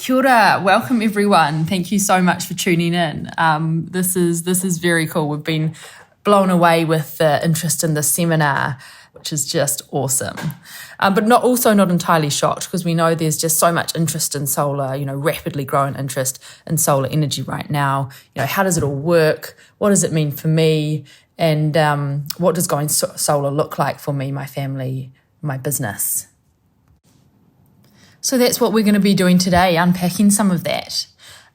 Kia ora. Welcome everyone. Thank you so much for tuning in. This is very cool. We've been blown away with the interest in this seminar, which is just awesome. But not entirely shocked, because we know there's just so much interest in solar, rapidly growing interest in solar energy right now. How does it all work? What does it mean for me? And what does going solar look like for me, my family, my business? So that's what we're going to be doing today, unpacking some of that.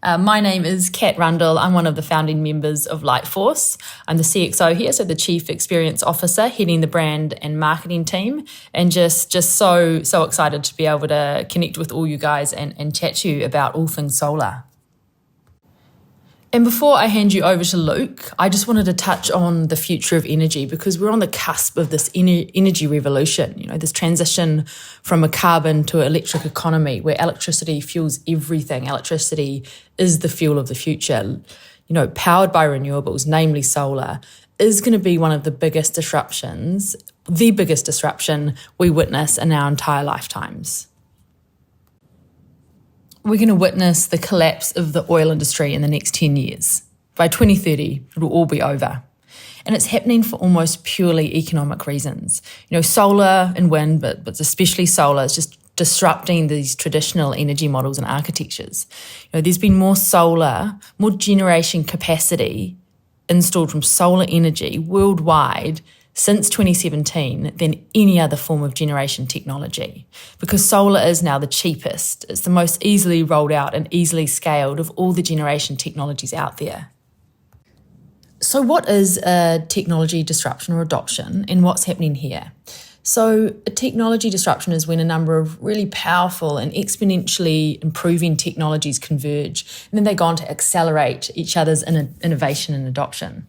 My name is Kat Rundle. I'm one of the founding members of Lightforce. I'm the CXO here, so the Chief Experience Officer, heading the brand and marketing team, and just so excited to be able to connect with all you guys and chat to you about all things solar. And before I hand you over to Luke, I just wanted to touch on the future of energy, because we're on the cusp of this energy revolution, this transition from a carbon to electric economy where electricity fuels everything. Electricity is the fuel of the future, powered by renewables, namely solar, is going to be one of the biggest disruptions, the biggest disruption we witness in our entire lifetimes. We're going to witness the collapse of the oil industry in the next 10 years. By 2030, it'll all be over. And it's happening for almost purely economic reasons. Solar and wind, but especially solar, is just disrupting these traditional energy models and architectures. There's been more generation capacity installed from solar energy worldwide since 2017 than any other form of generation technology, because solar is now the cheapest. It's the most easily rolled out and easily scaled of all the generation technologies out there. So what is a technology disruption or adoption, and what's happening here? So a technology disruption is when a number of really powerful and exponentially improving technologies converge, and then they go on to accelerate each other's innovation and adoption.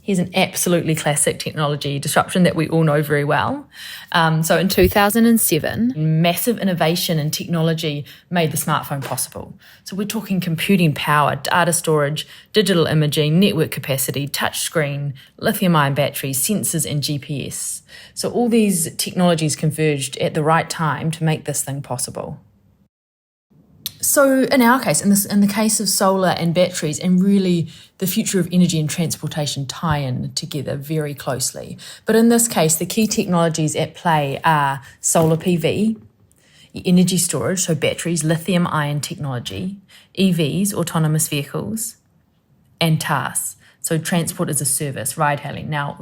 Here's an absolutely classic technology disruption that we all know very well. So in 2007, massive innovation in technology made the smartphone possible. So we're talking computing power, data storage, digital imaging, network capacity, touchscreen, lithium-ion batteries, sensors, and GPS. So all these technologies converged at the right time to make this thing possible. So in our case, in the case of solar and batteries, and really the future of energy and transportation tie in together very closely. But in this case, the key technologies at play are solar PV, energy storage, so batteries, lithium-ion technology, EVs, autonomous vehicles, and TaaS, so transport as a service, ride-hailing. Now,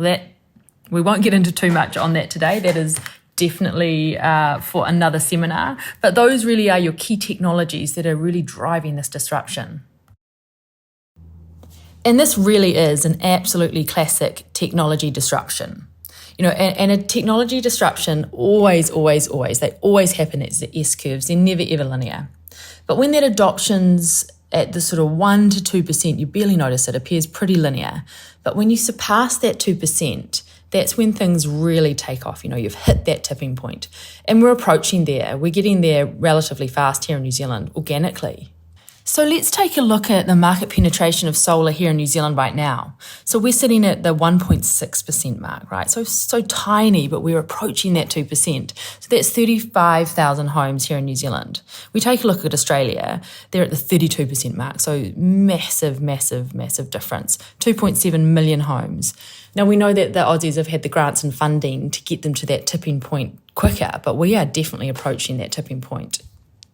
we won't get into too much on that today. That is definitely for another seminar, but those really are your key technologies that are really driving this disruption. And this really is an absolutely classic technology disruption. And a technology disruption always happen as the S-curves. They're never ever linear. But when that adoption's at the sort of 1 to 2%, you barely notice it, appears pretty linear. But when you surpass that 2%, that's when things really take off. You've hit that tipping point. And we're approaching there. We're getting there relatively fast here in New Zealand, organically. So let's take a look at the market penetration of solar here in New Zealand right now. So we're sitting at the 1.6% mark, right? So tiny, but we're approaching that 2%. So that's 35,000 homes here in New Zealand. We take a look at Australia, they're at the 32% mark. So massive difference. 2.7 million homes. Now, we know that the Aussies have had the grants and funding to get them to that tipping point quicker, but we are definitely approaching that tipping point.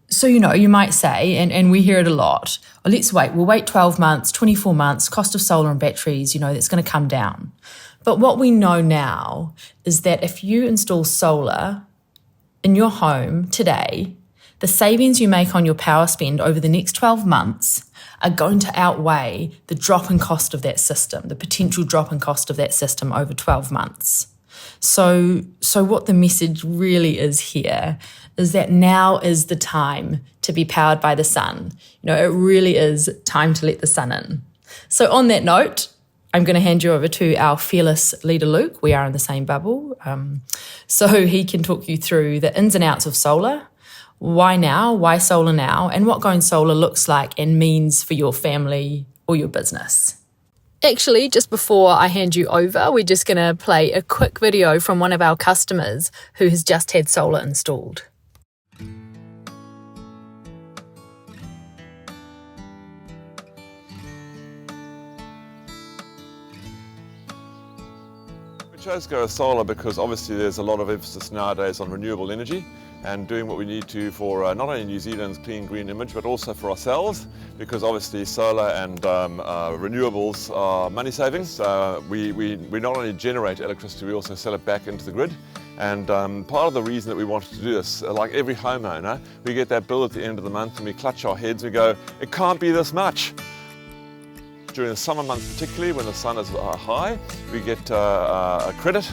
So, you might say, and we hear it a lot, let's wait. We'll wait 12 months, 24 months, cost of solar and batteries, that's going to come down. But what we know now is that if you install solar in your home today, the savings you make on your power spend over the next 12 months are going to outweigh the drop in cost of that system, the potential drop in cost of that system over 12 months. So what the message really is here is that now is the time to be powered by the sun. It really is time to let the sun in. So on that note, I'm going to hand you over to our fearless leader, Luke. We are in the same bubble. So he can talk you through the ins and outs of solar. Why now? Why solar now? And what going solar looks like and means for your family or your business. Actually, just before I hand you over, we're just going to play a quick video from one of our customers who has just had solar installed. Chose go solar because obviously there's a lot of emphasis nowadays on renewable energy and doing what we need to for not only New Zealand's clean green image but also for ourselves, because obviously solar and renewables are money savings. We not only generate electricity, we also sell it back into the grid. And part of the reason that we wanted to do this, like every homeowner, we get that bill at the end of the month and we clutch our heads, we go, it can't be this much. During the summer months particularly, when the sun is high, we get a credit,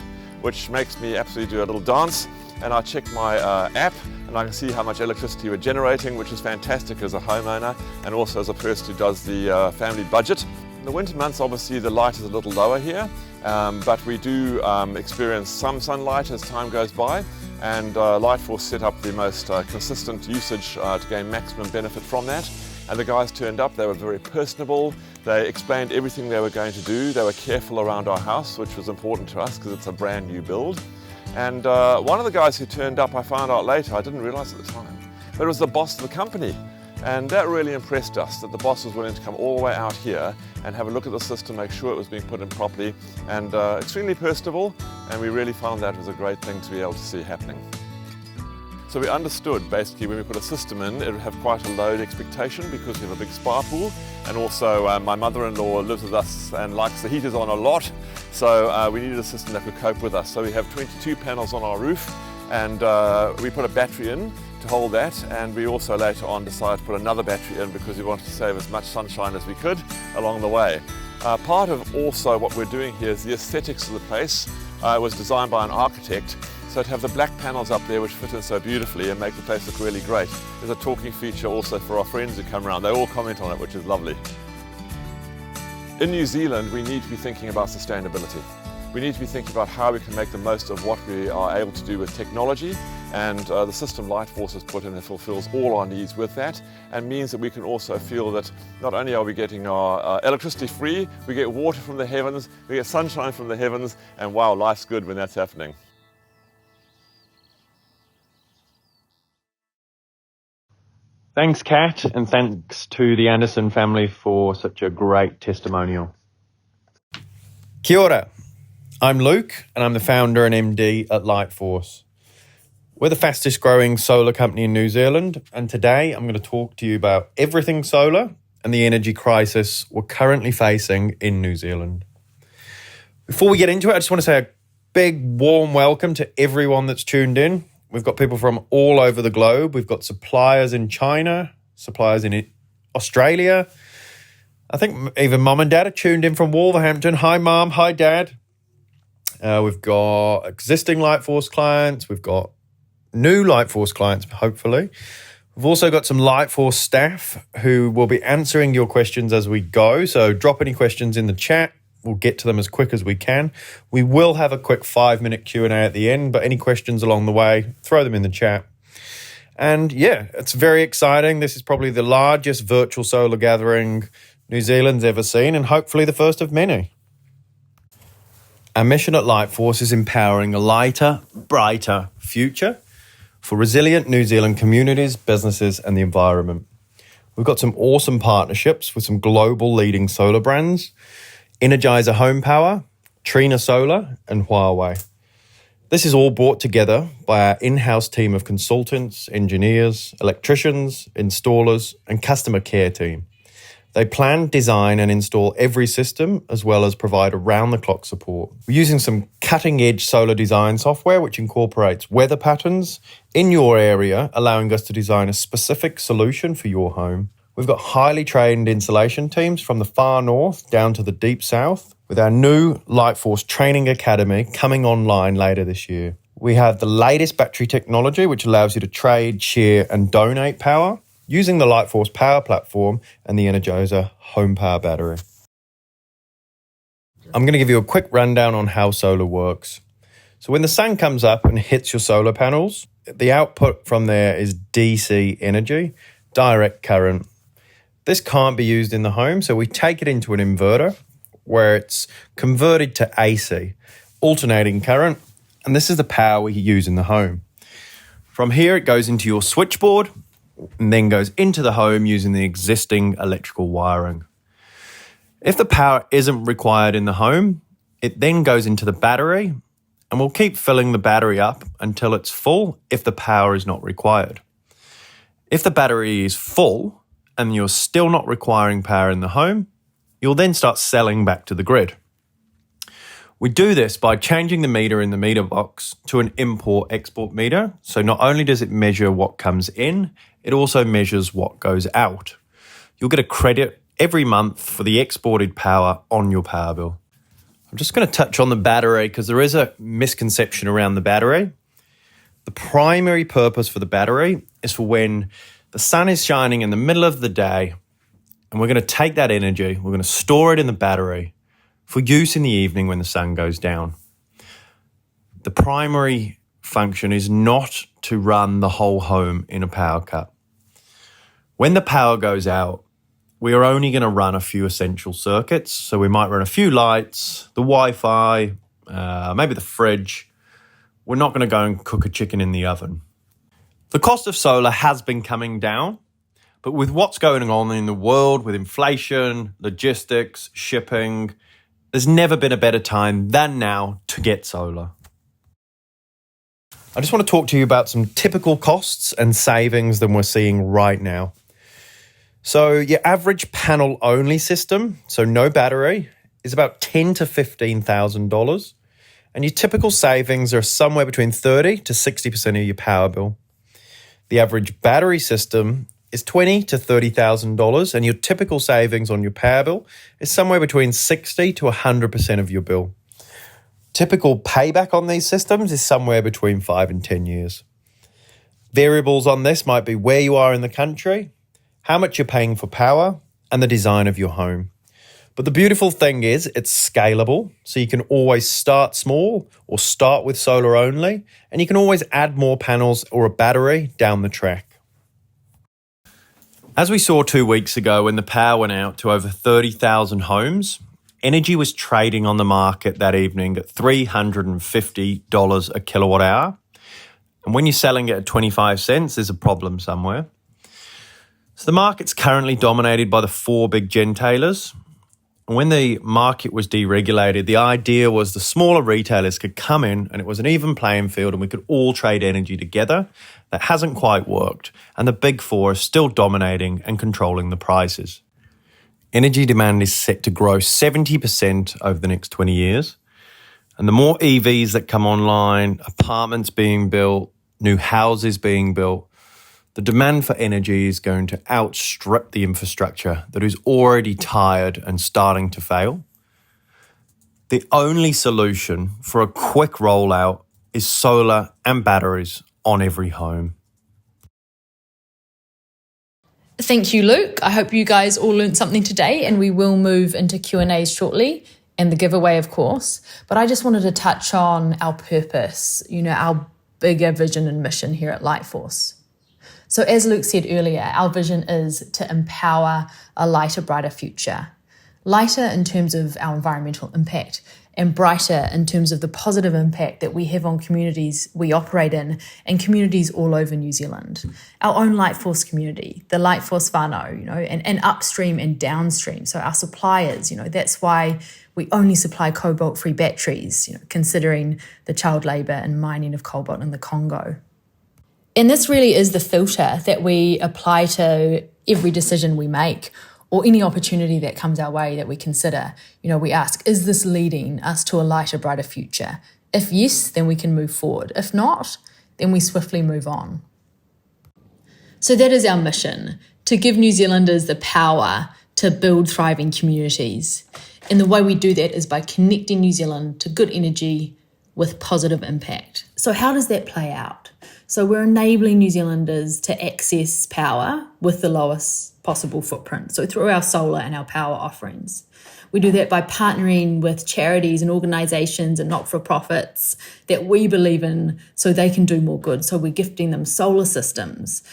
which makes me absolutely do a little dance. And I check my app and I can see how much electricity we're generating, which is fantastic as a homeowner and also as a person who does the family budget. In the winter months, obviously the light is a little lower here, but we do experience some sunlight as time goes by. And Lightforce set up the most consistent usage to gain maximum benefit from that. And the guys turned up, they were very personable, they explained everything they were going to do, they were careful around our house, which was important to us because it's a brand new build. And one of the guys who turned up, I found out later, I didn't realise at the time, but it was the boss of the company. And that really impressed us, that the boss was willing to come all the way out here and have a look at the system, make sure it was being put in properly, and extremely personable, and we really found that was a great thing to be able to see happening. So we understood basically when we put a system in, it would have quite a load expectation because we have a big spa pool, and also my mother-in-law lives with us and likes the heaters on a lot, so we needed a system that could cope with us. So we have 22 panels on our roof, and we put a battery in to hold that, and we also later on decided to put another battery in because we wanted to save as much sunshine as we could along the way. Part of also what we're doing here is the aesthetics of the place. It was designed by an architect. So to have the black panels up there which fit in so beautifully and make the place look really great. There's a talking feature also for our friends who come around. They all comment on it, which is lovely. In New Zealand, we need to be thinking about sustainability. We need to be thinking about how we can make the most of what we are able to do with technology, and the system Lightforce has put in it fulfills all our needs with that, and means that we can also feel that not only are we getting our electricity free, we get water from the heavens, we get sunshine from the heavens, and wow, life's good when that's happening. Thanks, Kat, and thanks to the Anderson family for such a great testimonial. Kia ora. I'm Luke, and I'm the founder and MD at Lightforce. We're the fastest growing solar company in New Zealand, and today I'm going to talk to you about everything solar and the energy crisis we're currently facing in New Zealand. Before we get into it, I just want to say a big warm welcome to everyone that's tuned in. We've got people from all over the globe. We've got suppliers in China, suppliers in Australia. I think even mum and dad are tuned in from Wolverhampton. Hi, mum. Hi, dad. We've got existing Lightforce clients. We've got new Lightforce clients, hopefully. We've also got some Lightforce staff who will be answering your questions as we go. So drop any questions in the chat. We'll get to them as quick as we can. We will have a quick 5-minute Q&A at the end, but any questions along the way, throw them in the chat. And yeah, it's very exciting. This is probably the largest virtual solar gathering New Zealand's ever seen, and hopefully the first of many. Our mission at Lightforce is empowering a lighter, brighter future for resilient New Zealand communities, businesses, and the environment. We've got some awesome partnerships with some global leading solar brands, Energizer Home Power, Trina Solar, and Huawei. This is all brought together by our in-house team of consultants, engineers, electricians, installers, and customer care team. They plan, design, and install every system, as well as provide around-the-clock support. We're using some cutting-edge solar design software, which incorporates weather patterns in your area, allowing us to design a specific solution for your home. We've got highly trained installation teams from the far north down to the deep south, with our new Lightforce Training Academy coming online later this year. We have the latest battery technology, which allows you to trade, share, and donate power using the Lightforce Power Platform and the Energizer Home Power Battery. I'm going to give you a quick rundown on how solar works. So when the sun comes up and hits your solar panels, the output from there is DC energy, direct current. This can't be used in the home, so we take it into an inverter where it's converted to AC, alternating current, and this is the power we use in the home. From here, it goes into your switchboard and then goes into the home using the existing electrical wiring. If the power isn't required in the home, It then goes into the battery, and we'll keep filling the battery up until it's full if the power is not required. If the battery is full and you're still not requiring power in the home, you'll then start selling back to the grid. We do this by changing the meter in the meter box to an import-export meter. So not only does it measure what comes in, it also measures what goes out. You'll get a credit every month for the exported power on your power bill. I'm just going to touch on the battery because there is a misconception around the battery. The primary purpose for the battery is for when the sun is shining in the middle of the day, and we're going to take that energy, we're going to store it in the battery for use in the evening when the sun goes down. The primary function is not to run the whole home in a power cut. When the power goes out, we are only going to run a few essential circuits. So we might run a few lights, the Wi-Fi, maybe the fridge. We're not going to go and cook a chicken in the oven. The cost of solar has been coming down, but with what's going on in the world with inflation, logistics, shipping, there's never been a better time than now to get solar. I just want to talk to you about some typical costs and savings that we're seeing right now. So your average panel-only system, so no battery, is about $10,000 to $15,000. And your typical savings are somewhere between 30 to 60% of your power bill. The average battery system is $20,000 to $30,000, and your typical savings on your power bill is somewhere between 60 to 100% of your bill. Typical payback on these systems is somewhere between 5 and 10 years. Variables on this might be where you are in the country, how much you're paying for power, and the design of your home. But the beautiful thing is it's scalable, so you can always start small or start with solar only, and you can always add more panels or a battery down the track. As we saw 2 weeks ago when the power went out to over 30,000 homes, energy was trading on the market that evening at $350 a kilowatt hour. And when you're selling it at 25 cents, there's a problem somewhere. So the market's currently dominated by the 4 big gentailers. And when the market was deregulated, the idea was the smaller retailers could come in and it was an even playing field and we could all trade energy together. That hasn't quite worked. And the big 4 are still dominating and controlling the prices. Energy demand is set to grow 70% over the next 20 years. And the more EVs that come online, apartments being built, new houses being built, the demand for energy is going to outstrip the infrastructure that is already tired and starting to fail. The only solution for a quick rollout is solar and batteries on every home. Thank you, Luke. I hope you guys all learned something today, and we will move into Q&As shortly and the giveaway, of course. But I just wanted to touch on our purpose, our bigger vision and mission here at Lightforce. So as Luke said earlier, our vision is to empower a lighter, brighter future. Lighter in terms of our environmental impact, and brighter in terms of the positive impact that we have on communities we operate in and communities all over New Zealand. Our own Lightforce community, the Lightforce whānau, and upstream and downstream. So our suppliers, that's why we only supply cobalt-free batteries, considering the child labour and mining of cobalt in the Congo. And this really is the filter that we apply to every decision we make or any opportunity that comes our way that we consider. We ask, is this leading us to a lighter, brighter future? If yes, then we can move forward. If not, then we swiftly move on. So that is our mission, to give New Zealanders the power to build thriving communities. And the way we do that is by connecting New Zealand to good energy with positive impact. So how does that play out? So we're enabling New Zealanders to access power with the lowest possible footprint. So through our solar and our power offerings. We do that by partnering with charities and organisations and not-for-profits that we believe in so they can do more good. So we're gifting them solar systems,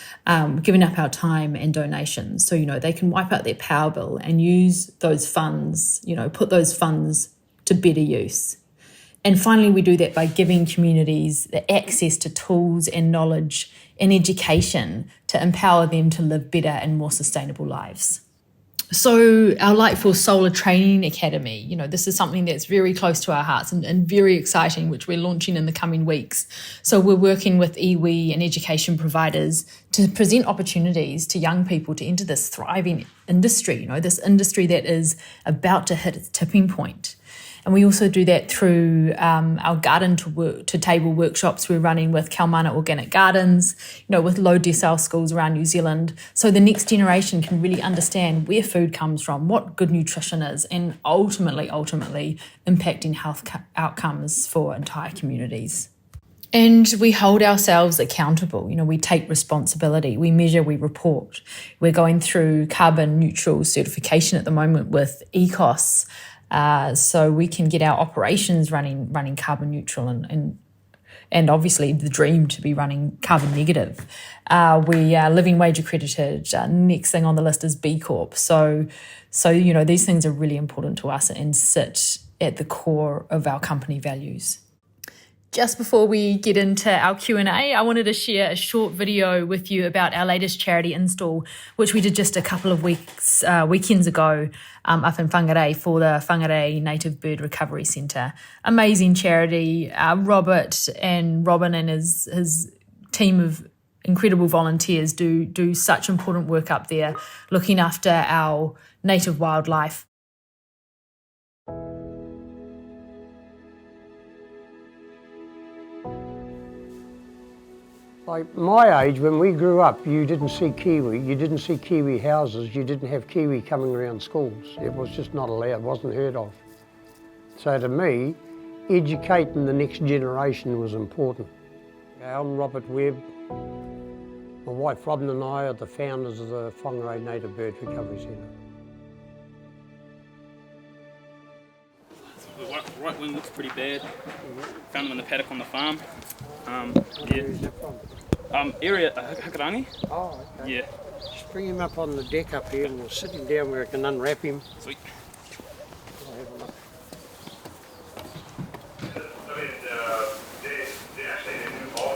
giving up our time and donations. So, they can wipe out their power bill and use those funds, put those funds to better use. And finally, we do that by giving communities the access to tools and knowledge and education to empower them to live better and more sustainable lives. So our Lightforce Solar Training Academy, this is something that's very close to our hearts and very exciting, which we're launching in the coming weeks. So we're working with iwi and education providers to present opportunities to young people to enter this thriving industry, this industry that is about to hit its tipping point. And we also do that through our garden to table workshops we're running with Kalmana Organic Gardens, with low decile schools around New Zealand. So the next generation can really understand where food comes from, what good nutrition is, and ultimately impacting health outcomes for entire communities. And we hold ourselves accountable. We take responsibility. We measure, we report. We're going through carbon neutral certification at the moment with ECOS, so we can get our operations running carbon neutral and obviously the dream to be running carbon negative. We are living wage accredited. Next thing on the list is B Corp. So these things are really important to us and sit at the core of our company values. Just before we get into our Q&A, I wanted to share a short video with you about our latest charity install, which we did just a couple of weekends ago up in Whangarei for the Whangarei Native Bird Recovery Centre. Amazing charity. Robert and Robin and his team of incredible volunteers do such important work up there, looking after our native wildlife. Like my age, when we grew up, you didn't see kiwi, you didn't see kiwi houses, you didn't have kiwi coming around schools. It was just not allowed, wasn't heard of. So to me, educating the next generation was important. I'm Robert Webb. My wife Robin and I are the founders of the Whangarei Native Bird Recovery Centre. The right wing looks pretty bad. Found them in the paddock on the farm. Area Hakarangi. Oh, okay. Yeah. Just bring him up on the deck up here and we'll sit him down where I can unwrap him. Sweet. I'll have a look.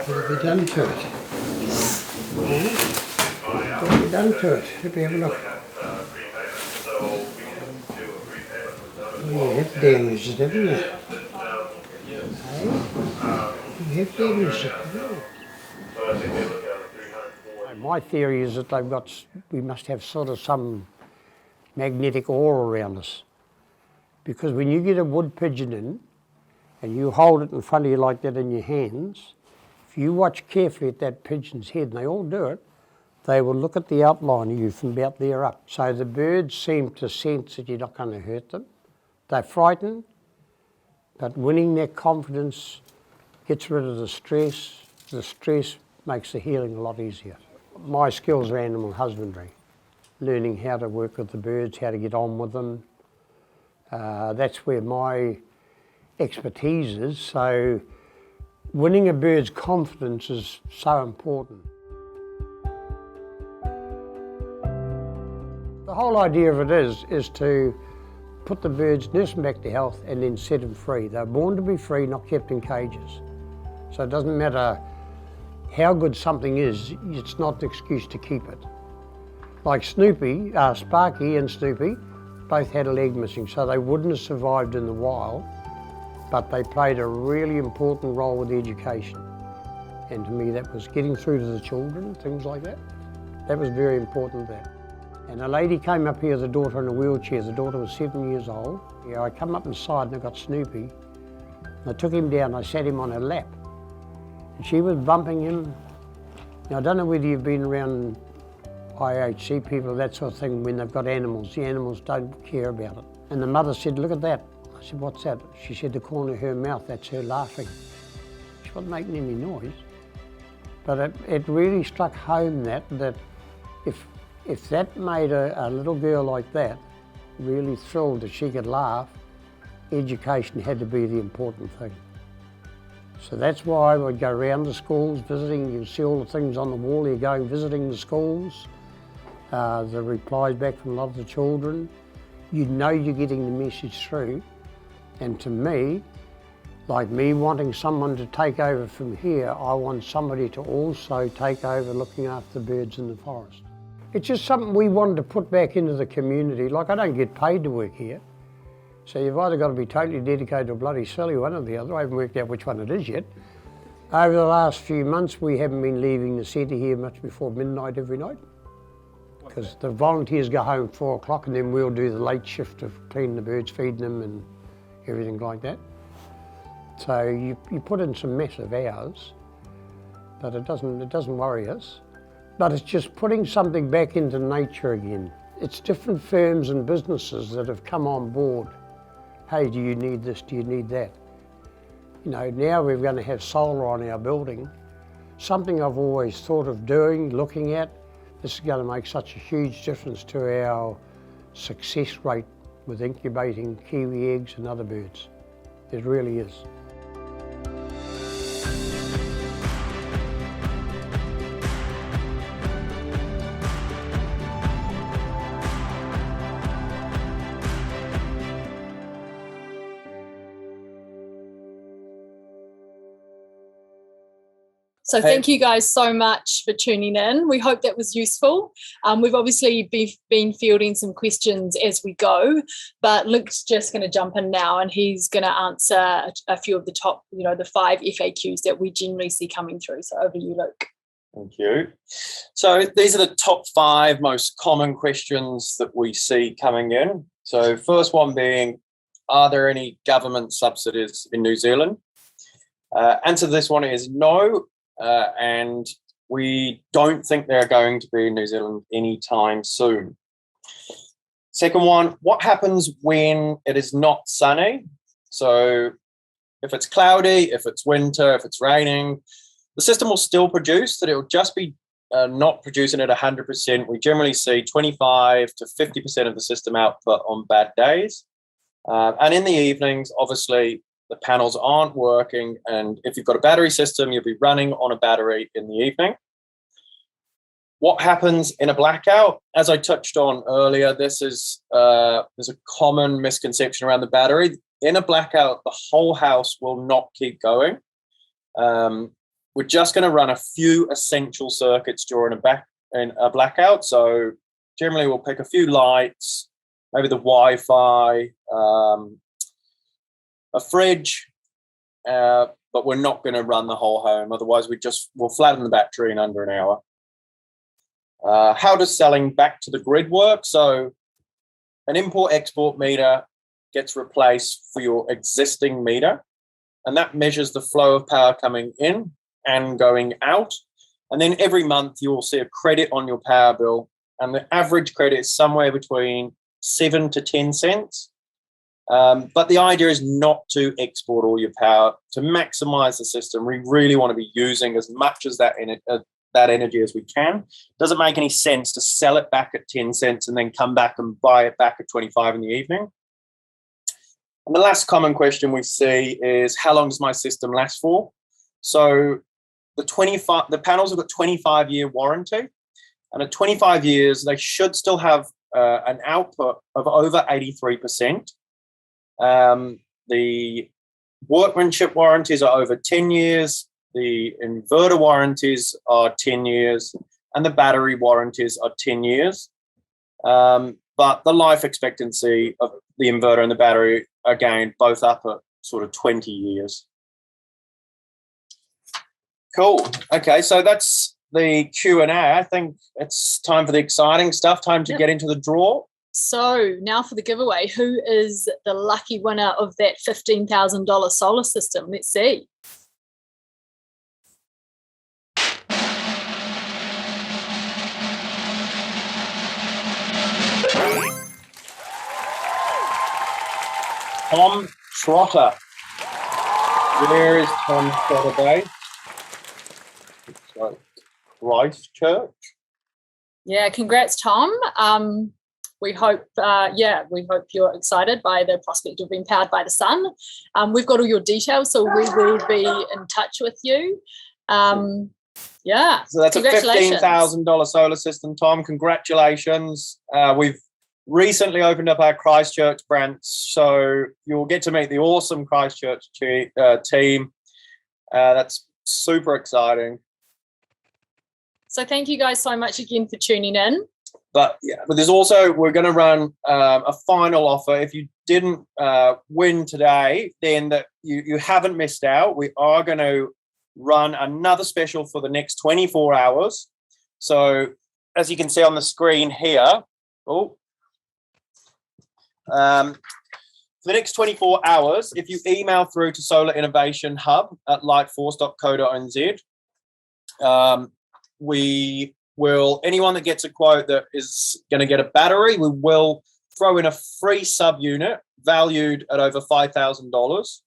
What have we done to it? What have we done to it? Let me have a look. Oh, you have damaged it, haven't you? Hey? You have damaged it, haven't you? My theory is that we must have sort of some magnetic aura around us. Because when you get a wood pigeon in, and you hold it in front of you like that in your hands, if you watch carefully at that pigeon's head, and they all do it, they will look at the outline of you from about there up. So the birds seem to sense that you're not going to hurt them. They're frightened, but winning their confidence gets rid of the stress. The stress makes the healing a lot easier. My skills are animal husbandry, learning how to work with the birds, how to get on with them. That's where my expertise is. So winning a bird's confidence is so important. The whole idea of it is to put the birds, nurse them back to health and then set them free. They're born to be free, not kept in cages. So it doesn't matter how good something is, it's not an excuse to keep it. Like Snoopy, Sparky and Snoopy both had a leg missing, so they wouldn't have survived in the wild, but they played a really important role with the education. And to me that was getting through to the children, things like that. That was very important there. And a lady came up here with a daughter in a wheelchair. The daughter was 7 years old. I come up inside and I got Snoopy. And I took him down, I sat him on her lap. And she was bumping him. Now I don't know whether you've been around IHC people, that sort of thing, when they've got animals. The animals don't care about it. And the mother said, look at that. I said, what's that? She said, the corner of her mouth, that's her laughing. She wasn't making any noise. But it really struck home that if that made a little girl like that really thrilled that she could laugh, education had to be the important thing. So that's why I would go around the schools visiting. You see all the things on the wall, you're going visiting the schools, the replies back from a lot of the children. You know you're getting the message through. And to me, like me wanting someone to take over from here, I want somebody to also take over looking after the birds in the forest. It's just something we wanted to put back into the community. Like, I don't get paid to work here. So you've either got to be totally dedicated or bloody silly, one or the other. I haven't worked out which one it is yet. Over the last few months, we haven't been leaving the centre here much before midnight every night. Because the volunteers go home at 4 o'clock and then we'll do the late shift of cleaning the birds, feeding them and everything like that. So you put in some massive hours, but it doesn't worry us. But it's just putting something back into nature again. It's different firms and businesses that have come on board. Hey, do you need this? Do you need that? You know, now we're going to have solar on our building. Something I've always thought of doing, looking at. This is going to make such a huge difference to our success rate with incubating kiwi eggs and other birds. It really is. So thank you guys so much for tuning in. We hope that was useful. We've obviously been fielding some questions as we go, but Luke's just going to jump in now and he's going to answer a few of the top, the 5 FAQs that we generally see coming through. So over to you, Luke. Thank you. So these are the top 5 most common questions that we see coming in. So first one being, are there any government subsidies in New Zealand? Answer to this one is no. And we don't think they're going to be in New Zealand anytime soon. Second one, what happens when it is not sunny? So if it's cloudy, if it's winter, if it's raining, the system will still produce, that it will just be not producing at 100%. We generally see 25 to 50% of the system output on bad days. And in the evenings, obviously, the panels aren't working, and if you've got a battery system, you'll be running on a battery in the evening. What happens in a blackout? As I touched on earlier, there's a common misconception around the battery. In a blackout, the whole house will not keep going. We're just going to run a few essential circuits during a blackout. So generally, we'll pick a few lights, maybe the Wi-Fi, a fridge, but we're not going to run the whole home. Otherwise, we'll flatten the battery in under an hour. How does selling back to the grid work? So an import-export meter gets replaced for your existing meter, and that measures the flow of power coming in and going out. And then every month, you will see a credit on your power bill, and the average credit is somewhere between 7 to 10 cents. But the idea is not to export all your power. To maximize the system, we really want to be using as much as that energy as we can. Doesn't make any sense to sell it back at 10 cents and then come back and buy it back at 25 in the evening. And the last common question we see is, how long does my system last for? So the panels have got 25-year warranty, and at 25 years, they should still have an output of over 83%. The workmanship warranties are over 10 years, the inverter warranties are 10 years, and the battery warranties are 10 years. But the life expectancy of the inverter and the battery, again, both up at sort of 20 years. Cool. Okay, so that's the Q&A. I think it's time for the exciting stuff, time to get into the draw. So now for the giveaway. Who is the lucky winner of that $15,000 solar system? Let's see. Tom Trotter. Where is Tom Trotter based? It's like Christchurch. Yeah, congrats, Tom. We hope you're excited by the prospect of being powered by the sun. We've got all your details, so we will be in touch with you. So that's a $15,000 solar system, Tom. Congratulations. We've recently opened up our Christchurch branch, so you'll get to meet the awesome Christchurch team. That's super exciting. So thank you guys so much again for tuning in. But there's also, we're going to run a final offer. If you didn't win today, then that you haven't missed out. We are going to run another special for the next 24 hours. So as you can see on the screen here, for the next 24 hours, if you email through to Solar Innovation Hub at lightforce.co.nz, we will, anyone that gets a quote that is going to get a battery, we will throw in a free sub-unit valued at over $5,000.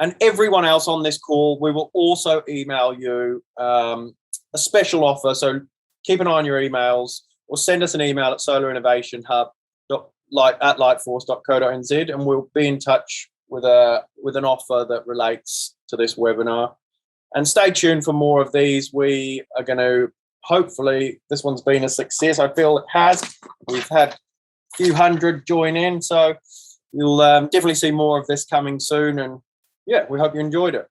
And everyone else on this call, we will also email you a special offer. So keep an eye on your emails, or send us an email at solarinnovationhub@lightforce.co.nz, and we'll be in touch with an offer that relates to this webinar. And stay tuned for more of these. We are going to, hopefully, this one's been a success. I feel it has. We've had a few hundred join in, so you'll definitely see more of this coming soon. And yeah, we hope you enjoyed it.